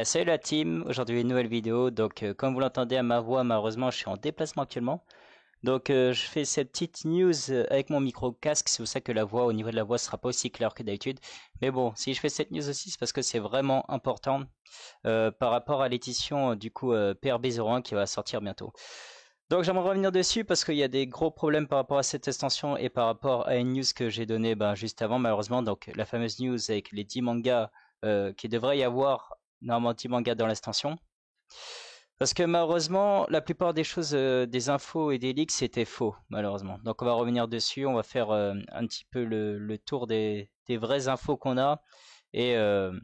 Salut la team, aujourd'hui une nouvelle vidéo. Donc comme vous l'entendez à ma voix, malheureusement je suis en déplacement actuellement. Donc je fais cette petite news avec mon micro casque, c'est pour ça que la voix au niveau de la voix sera pas aussi claire que d'habitude. Mais bon, si je fais cette news aussi, c'est parce que c'est vraiment important par rapport à l'édition du coup PRB01 qui va sortir bientôt. Donc j'aimerais revenir dessus parce qu'il y a des gros problèmes par rapport à cette extension et par rapport à une news que j'ai donnée juste avant malheureusement. Donc la fameuse news avec les 10 mangas qui devrait y avoir normalement 10 mangas dans l'extension. Parce que malheureusement, la plupart des choses, des infos et des leaks, c'était faux, malheureusement. Donc on va revenir dessus, on va faire un petit peu le tour des vraies infos qu'on a et, euh,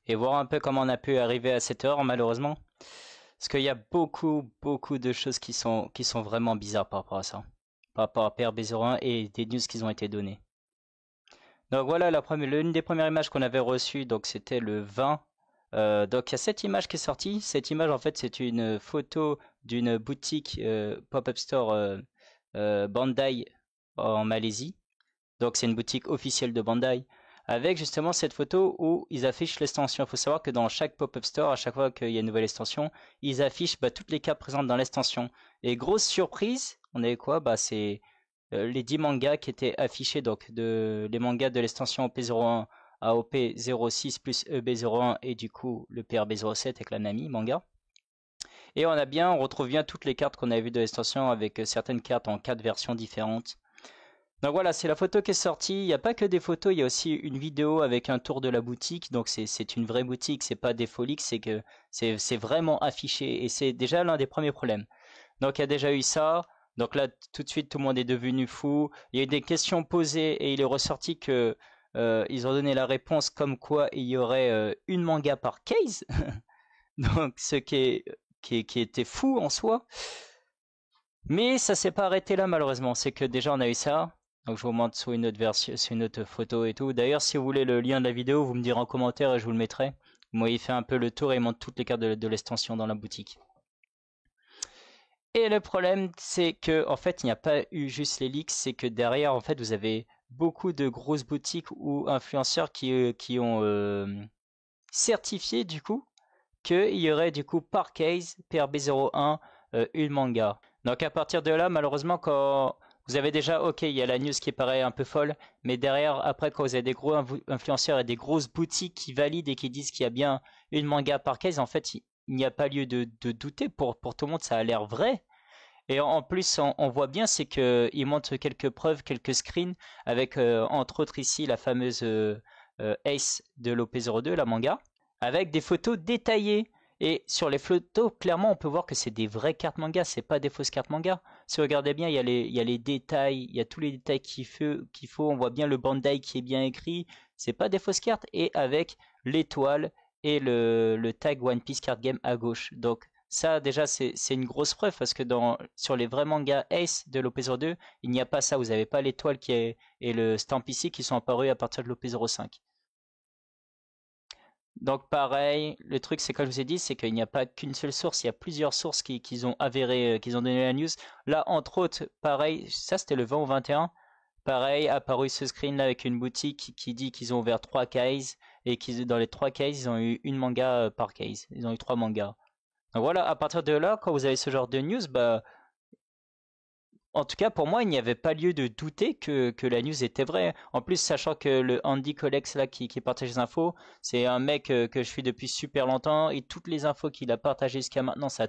et voir un peu comment on a pu arriver à cette heure, malheureusement. Parce qu'il y a beaucoup de choses qui sont vraiment bizarres par rapport à ça. Par rapport à PRB01 et des news qui ont été données. Donc voilà, l'une des premières images qu'on avait reçues, donc c'était le 20. Donc il y a cette image qui est sortie. Cette image, en fait, c'est une photo d'une boutique pop-up store Bandai en Malaisie. Donc c'est une boutique officielle de Bandai. Avec justement cette photo où ils affichent l'extension. Il faut savoir que dans chaque pop-up store, à chaque fois qu'il y a une nouvelle extension, ils affichent toutes les cartes présentes dans l'extension. Et grosse surprise, on avait quoi? C'est les 10 mangas qui étaient affichés, donc les mangas de l'extension OP01 à OP06 plus EB01 et du coup le PRB07 avec la Nami manga. Et on retrouve bien toutes les cartes qu'on avait vues de l'extension avec certaines cartes en 4 versions différentes. Donc voilà, c'est la photo qui est sortie. Il n'y a pas que des photos, il y a aussi une vidéo avec un tour de la boutique. Donc c'est une vraie boutique, c'est pas des folies, c'est que c'est vraiment affiché et c'est déjà l'un des premiers problèmes. Donc il y a déjà eu ça. Donc là, tout de suite, tout le monde est devenu fou. Il y a eu des questions posées et il est ressorti que ils ont donné la réponse comme quoi il y aurait une manga par case. Donc ce qui était fou en soi. Mais ça s'est pas arrêté là malheureusement. C'est que déjà on a eu ça. Donc je vous montre sur une autre version, sur une autre photo et tout. D'ailleurs, si vous voulez le lien de la vidéo, vous me direz en commentaire et je vous le mettrai. Moi, il fait un peu le tour et il montre toutes les cartes de l'extension dans la boutique. Et le problème, c'est que en fait, il n'y a pas eu juste les leaks, c'est que derrière, en fait, vous avez beaucoup de grosses boutiques ou influenceurs qui ont certifié du coup qu'il y aurait du coup par case PRB01 une manga. Donc à partir de là, malheureusement, quand vous avez déjà, ok, il y a la news qui paraît un peu folle, mais derrière, après, quand vous avez des gros influenceurs et des grosses boutiques qui valident et qui disent qu'il y a bien une manga par case, en fait, il n'y a pas lieu de douter. Pour tout le monde, ça a l'air vrai. Et en plus, on voit bien, c'est qu'il montre quelques preuves, quelques screens, avec entre autres ici la fameuse Ace de l'OP02, la manga, avec des photos détaillées. Et sur les photos, clairement, on peut voir que c'est des vraies cartes manga, c'est pas des fausses cartes manga. Si vous regardez bien, il y a les détails, il y a tous les détails qu'il faut. On voit bien le Bandai qui est bien écrit. C'est pas des fausses cartes. Et avec l'étoile et le tag One Piece Card Game à gauche. Donc, ça, déjà, c'est une grosse preuve parce que sur les vrais mangas Ace de l'OP02, il n'y a pas ça. Vous n'avez pas l'étoile et le stamp ici qui sont apparus à partir de l'OP05. Donc pareil, le truc c'est comme je vous ai dit, c'est qu'il n'y a pas qu'une seule source, il y a plusieurs sources qui ont avéré, qui ont donné la news. Là, entre autres, pareil, ça c'était le 20 ou 21. Pareil, apparu ce screen là avec une boutique qui dit qu'ils ont ouvert 3 cases et qu'ils dans les 3 cases, ils ont eu une manga par case. Ils ont eu 3 mangas. Donc voilà, à partir de là, quand vous avez ce genre de news, en tout cas, pour moi, il n'y avait pas lieu de douter que la news était vraie. En plus, sachant que le Andy Colex là qui partage les infos, c'est un mec que je suis depuis super longtemps et toutes les infos qu'il a partagées jusqu'à maintenant, ça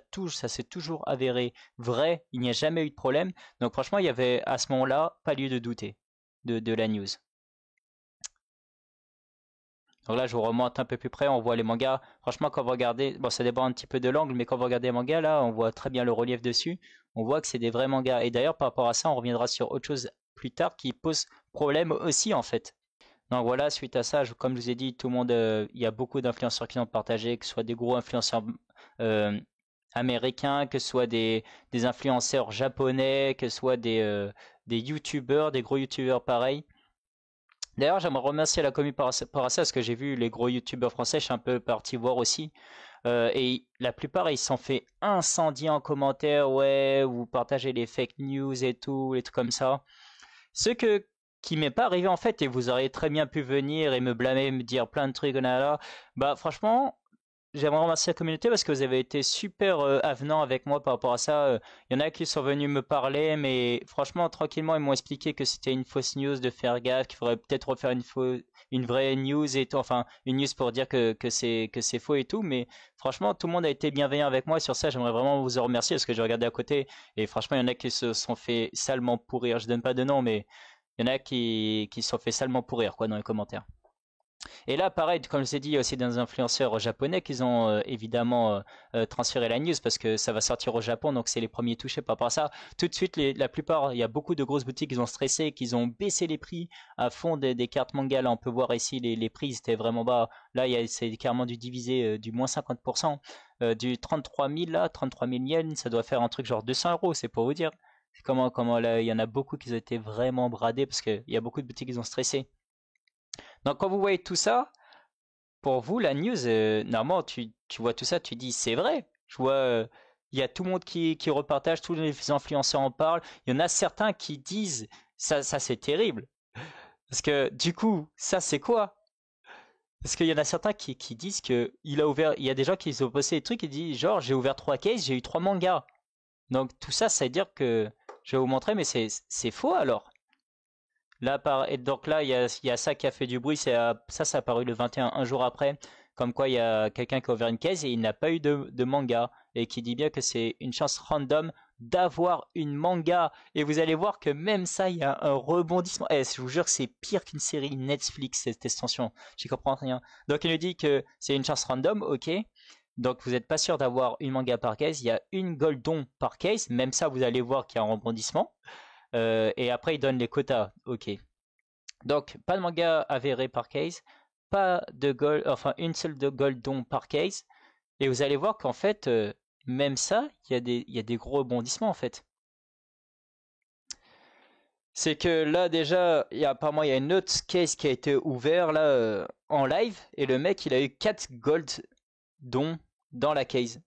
s'est toujours avéré vrai. Il n'y a jamais eu de problème. Donc franchement, il y avait à ce moment-là pas lieu de douter de la news. Donc là, je vous remonte un peu plus près, on voit les mangas. Franchement, quand vous regardez, bon, ça dépend un petit peu de l'angle, mais quand vous regardez les mangas, là, on voit très bien le relief dessus. On voit que c'est des vrais mangas. Et d'ailleurs, par rapport à ça, on reviendra sur autre chose plus tard qui pose problème aussi, en fait. Donc voilà, suite à ça, comme je vous ai dit, tout le monde, il y a beaucoup d'influenceurs qui l'ont partagé, que ce soit des gros influenceurs euh, américains, que ce soit des influenceurs japonais, que ce soit des youtubeurs, des gros youtubeurs pareils. D'ailleurs, j'aimerais remercier la commu par rapport à ça, parce que j'ai vu les gros youtubeurs français, je suis un peu parti voir aussi. Et la plupart, ils se sont fait incendier en commentaire, ouais, vous partagez les fake news et tout, les trucs comme ça. Ce qui m'est pas arrivé en fait, et vous auriez très bien pu venir et me blâmer, me dire plein de trucs, là, franchement, j'aimerais remercier la communauté parce que vous avez été super avenants avec moi par rapport à ça. Il y en a qui sont venus me parler, mais franchement, tranquillement, ils m'ont expliqué que c'était une fausse news, de faire gaffe, qu'il faudrait peut-être refaire une vraie news et tout, enfin, une news pour dire que c'est faux et tout. Mais franchement, tout le monde a été bienveillant avec moi et sur ça, j'aimerais vraiment vous en remercier parce que j'ai regardé à côté et franchement, il y en a qui se sont fait salement pourrir. Je donne pas de nom, mais il y en a qui se sont fait salement pourrir, quoi, dans les commentaires. Et là, pareil, comme je l'ai dit, il y a aussi des influenceurs japonais qui ont évidemment transféré la news parce que ça va sortir au Japon, donc c'est les premiers touchés par rapport à ça. Tout de suite, la plupart, il y a beaucoup de grosses boutiques qui ont stressé, qui ont baissé les prix à fond des cartes manga. Là, on peut voir ici les prix, c'était vraiment bas. Là, c'est carrément du divisé, du moins 50%. Du 33 000 là, 33 000 yens, ça doit faire un truc genre 200 euros, c'est pour vous dire. Comment là, il y en a beaucoup qui ont été vraiment bradés parce qu'il y a beaucoup de boutiques qui ont stressé. Donc quand vous voyez tout ça, pour vous, la news, normalement, tu vois tout ça, tu dis c'est vrai. Je vois, il y a tout le monde qui repartage, tous les influenceurs en parlent. Il y en a certains qui disent ça c'est terrible. Parce que du coup, ça c'est quoi? Parce qu'il y en a certains qui disent que il a ouvert, il y a des gens qui ont posté des trucs et disent genre j'ai ouvert 3 cases, j'ai eu 3 mangas. Donc tout ça, ça veut dire que je vais vous montrer, mais c'est faux alors. Là, et donc là, il y a ça qui a fait du bruit. Ça a apparu le 21, un jour après. Comme quoi, il y a quelqu'un qui a ouvert une caisse et il n'a pas eu de manga. Et qui dit bien que c'est une chance random d'avoir une manga. Et vous allez voir que même ça, il y a un rebondissement. Je vous jure que c'est pire qu'une série Netflix, cette extension. J'y comprends rien. Donc, il nous dit que c'est une chance random, ok. Donc, vous n'êtes pas sûr d'avoir une manga par case. Il y a une Goldon par case. Même ça, vous allez voir qu'il y a un rebondissement. Et après, il donne les quotas. Ok. Donc, pas de manga avéré par case, pas de gold, enfin une seule de Goldon par case. Et vous allez voir qu'en fait, même ça, il y a des gros rebondissements en fait. C'est que là déjà, apparemment il y a une autre case qui a été ouverte là en live et le mec il a eu 4 gold dons dans la case.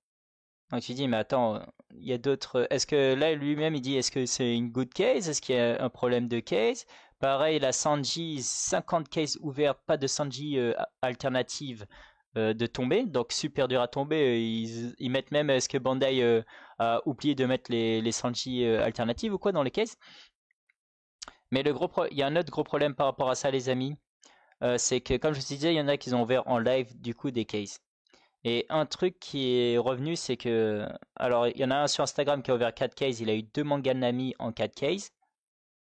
Donc tu dis mais attends, il y a d'autres. Est-ce que là lui-même il dit est-ce que c'est une good case? Est-ce qu'il y a un problème de case? Pareil, la Sanji, 50 cases ouvertes, pas de Sanji alternative de tomber, donc super dur à tomber. Ils mettent même, est-ce que Bandai a oublié de mettre les Sanji alternatives ou quoi dans les cases? Mais il y a un autre gros problème par rapport à ça, les amis. C'est que, comme je vous disais, il y en a qui ont ouvert en live du coup des cases. Et un truc qui est revenu, c'est que. Alors, il y en a un sur Instagram qui a ouvert 4 cases, il a eu 2 mangas Nami en 4 cases.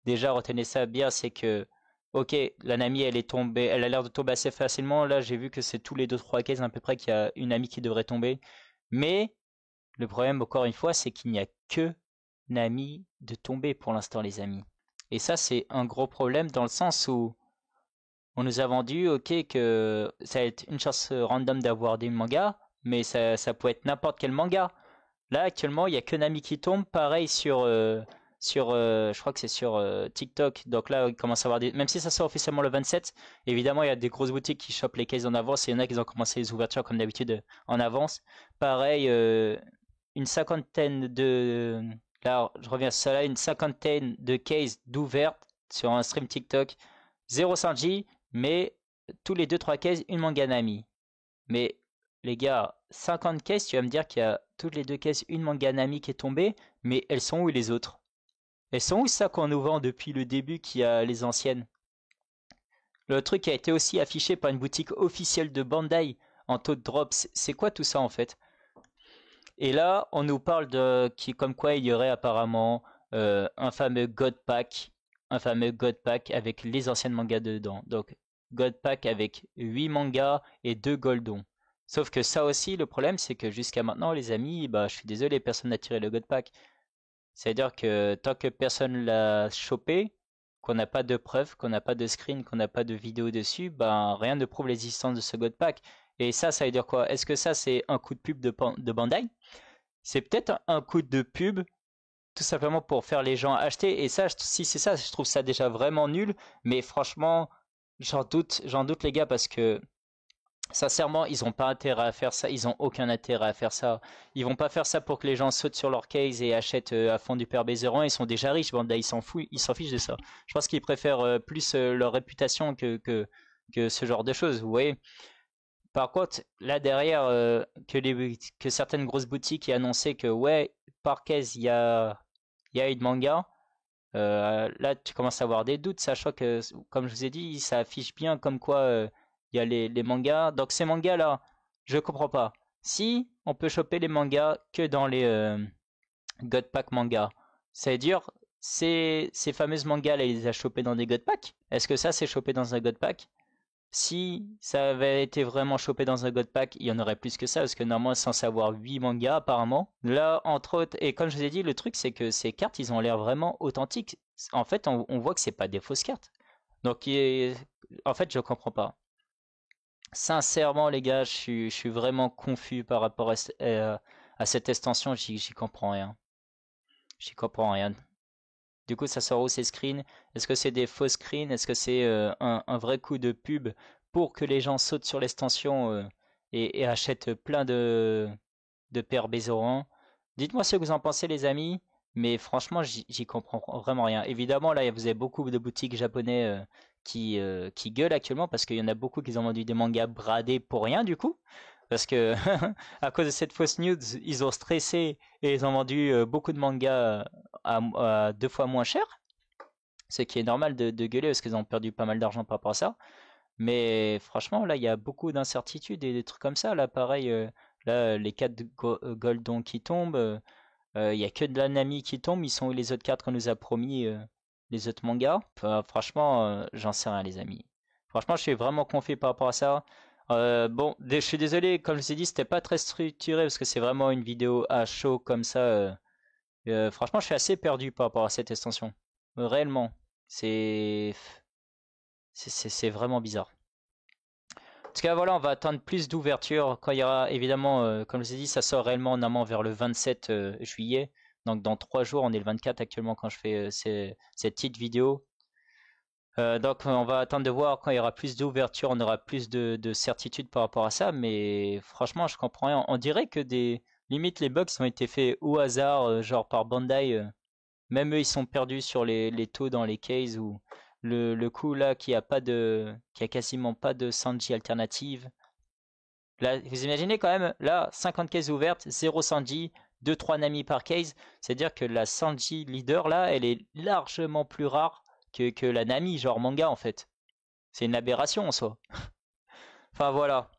Déjà, retenez ça bien, c'est que, ok, la Nami, elle est tombée, elle a l'air de tomber assez facilement. Là, j'ai vu que c'est tous les 2-3 cases à peu près qu'il y a une Nami qui devrait tomber. Mais le problème, encore une fois, c'est qu'il n'y a que Nami de tomber pour l'instant, les amis. Et ça, c'est un gros problème dans le sens où on nous a vendu, ok, que ça va être une chance random d'avoir des mangas, mais ça peut être n'importe quel manga. Là, actuellement, il n'y a que Nami qui tombe. Pareil je crois que c'est sur TikTok. Donc là, il commence à avoir des. Même si ça sort officiellement le 27, évidemment, il y a des grosses boutiques qui chopent les cases en avance. Et il y en a qui ont commencé les ouvertures comme d'habitude en avance. Pareil, une cinquantaine de. Là, je reviens à ça là, une cinquantaine de cases d'ouvertes sur un stream TikTok. 0 Sanji, mais tous les 2-3 cases, une manga Nami. Mais les gars, 50 caisses, tu vas me dire qu'il y a toutes les 2 caisses une manga Nami qui est tombée, mais elles sont où les autres? Elles sont où ça qu'on nous vend depuis le début qui a les anciennes? Le truc a été aussi affiché par une boutique officielle de Bandai en taux de drop. C'est quoi tout ça en fait? Et là, on nous parle comme quoi il y aurait apparemment un fameux God Pack, avec les anciennes mangas dedans. Donc God Pack avec 8 mangas et 2 Goldons. Sauf que ça aussi, le problème, c'est que jusqu'à maintenant, les amis, bah, je suis désolé, personne n'a tiré le God Pack. C'est-à-dire que tant que personne l'a chopé, qu'on n'a pas de preuves, qu'on n'a pas de screen, qu'on n'a pas de vidéo dessus, ben rien ne prouve l'existence de ce God Pack. Et ça veut dire quoi? Est-ce que ça, c'est un coup de pub de Bandai? C'est peut-être un coup de pub tout simplement pour faire les gens acheter. Et ça, si c'est ça, je trouve ça déjà vraiment nul. Mais franchement, j'en doute les gars parce que sincèrement, ils n'ont pas intérêt à faire ça. Ils n'ont aucun intérêt à faire ça. Ils vont pas faire ça pour que les gens sautent sur leur case et achètent à fond du Père Bézéron. Ils sont déjà riches, Bandai, ils s'en fichent de ça. Je pense qu'ils préfèrent plus leur réputation que ce genre de choses. Vous voyez. Par contre, là derrière, que certaines grosses boutiques aient annoncé que ouais, par case, il y a eu de manga, là tu commences à avoir des doutes, sachant que, comme je vous ai dit, ça affiche bien comme quoi il y a les mangas. Donc ces mangas-là, je comprends pas. Si on peut choper les mangas que dans les God Pack manga, ça veut dire ces fameuses mangas là, il les a chopés dans des God Pack. Est-ce que ça c'est chopé dans un God Pack? Si ça avait été vraiment chopé dans un God Pack, il y en aurait plus que ça, parce que normalement, c'est censé avoir 8 mangas apparemment. Là, entre autres, et comme je vous ai dit, le truc, c'est que ces cartes, ils ont l'air vraiment authentiques. En fait, on voit que c'est pas des fausses cartes. Donc, en fait, je comprends pas. Sincèrement, les gars, je suis vraiment confus par rapport à cette extension, j'y comprends rien. J'y comprends rien. Du coup, ça sort où ces screens? Est-ce que c'est des faux screens? Est-ce que c'est un vrai coup de pub pour que les gens sautent sur l'extension et achètent plein de paires Bézoran? Dites-moi ce que vous en pensez, les amis. Mais franchement, j'y comprends vraiment rien. Évidemment, là, vous avez beaucoup de boutiques japonais qui gueulent actuellement parce qu'il y en a beaucoup qui ont vendu des mangas bradés pour rien, du coup. Parce que à cause de cette fausse news, ils ont stressé et ils ont vendu beaucoup de mangas à 2 fois moins cher. Ce qui est normal de gueuler parce qu'ils ont perdu pas mal d'argent par rapport à ça. Mais franchement, là, il y a beaucoup d'incertitudes et des trucs comme ça. Là, pareil, là, les 4 Goldon qui tombent, il y a que de la Nami qui tombe. Ils sont où les autres cartes qu'on nous a promis, les autres mangas? Enfin, franchement, j'en sais rien, les amis. Franchement, je suis vraiment confus par rapport à ça. Bon, je suis désolé, comme je vous ai dit, c'était pas très structuré parce que c'est vraiment une vidéo à chaud comme ça. Franchement, je suis assez perdu par rapport à cette extension. Réellement, c'est c'est vraiment bizarre. En tout cas, voilà, on va attendre plus d'ouverture quand il y aura, évidemment, comme je vous ai dit, ça sort réellement normalement vers le 27 juillet. Donc dans 3 jours, on est le 24 actuellement quand je fais cette petite vidéo. Donc on va attendre de voir quand il y aura plus d'ouverture, on aura plus de certitude par rapport à ça. Mais franchement, je comprends rien. On dirait que limite les bugs ont été faits au hasard, genre par Bandai. Même eux, ils sont perdus sur les taux dans les cases ou le coup là qui a quasiment pas de Sanji alternative. Là, vous imaginez quand même, là, 50 cases ouvertes, 0 Sanji, 2-3 Nami par case. C'est-à-dire que la Sanji leader là, elle est largement plus rare que la Nami, genre manga en fait. C'est une aberration en soi. Enfin voilà.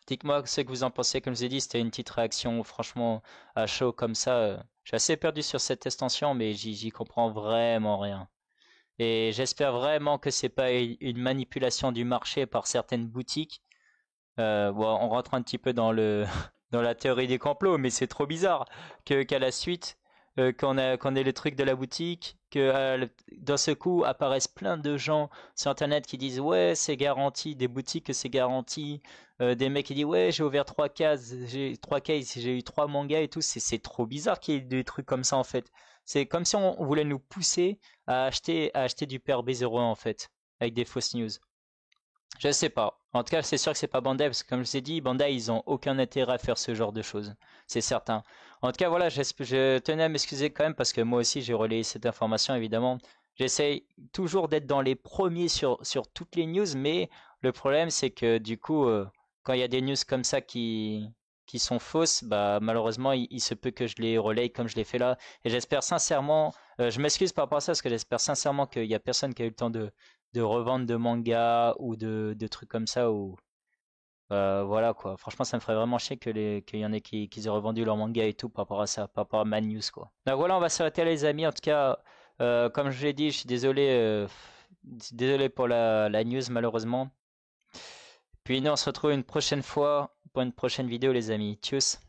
Dites-moi ce que vous en pensez. Comme je vous ai dit, c'était une petite réaction franchement à chaud comme ça. Je suis assez perdu sur cette extension, mais j'y comprends vraiment rien. Et j'espère vraiment que c'est pas une manipulation du marché par certaines boutiques. Bon, on rentre un petit peu dans dans la théorie des complots, mais c'est trop bizarre qu'à la suite, qu'on ait le truc de la boutique, que d'un ce coup apparaissent plein de gens sur internet qui disent ouais c'est garanti, des boutiques que c'est garanti, des mecs qui disent ouais j'ai ouvert 3 cases, j'ai eu 3 mangas et tout, c'est trop bizarre qu'il y ait des trucs comme ça en fait. C'est comme si on voulait nous pousser à acheter du PRB01 en fait, avec des fausses news. Je sais pas. En tout cas, c'est sûr que c'est pas Bandai, parce que comme je vous ai dit, Bandai, ils ont aucun intérêt à faire ce genre de choses. C'est certain. En tout cas, voilà, je tenais à m'excuser quand même, parce que moi aussi, j'ai relayé cette information, évidemment. J'essaye toujours d'être dans les premiers sur toutes les news, mais le problème, c'est que du coup, quand il y a des news comme ça qui sont fausses, bah, malheureusement, il se peut que je les relaye comme je l'ai fait là. Et j'espère sincèrement, je m'excuse par rapport à ça, parce que j'espère sincèrement qu'il y a personne qui a eu le temps de revente de manga ou de trucs comme ça ou voilà quoi. Franchement, ça me ferait vraiment chier qu'il y en ait qui aient revendu leur manga et tout par rapport à ça, par rapport à Mad News quoi. Donc voilà, on va s'arrêter là les amis. En tout cas, comme je l'ai dit, je suis désolé pour la news malheureusement. Puis nous on se retrouve une prochaine fois pour une prochaine vidéo les amis. Tchuss.